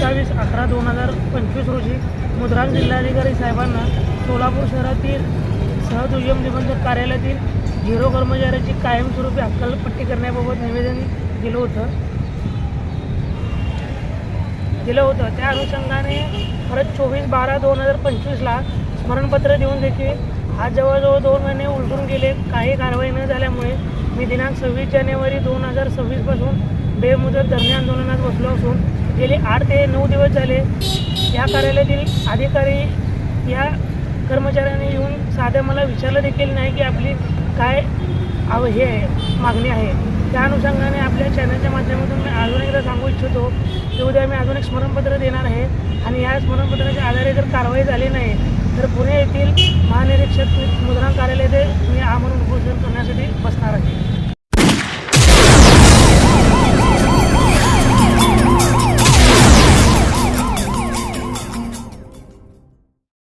27/11/2025 रोजी मुद्रांक जिल्हाधिकारी साहेबांना सोलापूर शहरातील सहदुय्यम निबंधक कार्यालयातील 0 कर्मचाऱ्याची कायमस्वरूपी हकालपट्टी करण्याबाबत निवेदन दिलं होतं. त्या अनुषंगाने परत 24/12/2025ला स्मरणपत्र देऊन देखील आज जवळजवळ 2 महिने उलटून गेले. काही कारवाई न झाल्यामुळे मी दिनांक 26 जानेवारी 2026 पासून बेमुदत धरणे आंदोलनात बसलो असून गेले 8 ते 9 दिवस झाले या कार्यालयातील अधिकारी या कर्मचाऱ्यांनी येऊन साधं मला विचारलं देखील नाही की आपली काय मागणी आहे. त्या अनुषंगाने आपल्या चॅनलच्या माध्यमातून मी अजून एकदा सांगू इच्छितो की उद्या मी अजून एक स्मरणपत्र देणार आहे आणि या स्मरणपत्राच्या आधारे जर कारवाई झाली नाही तर पुणे येथील महानिरीक्षक मुद्रांक कार्यालयात मी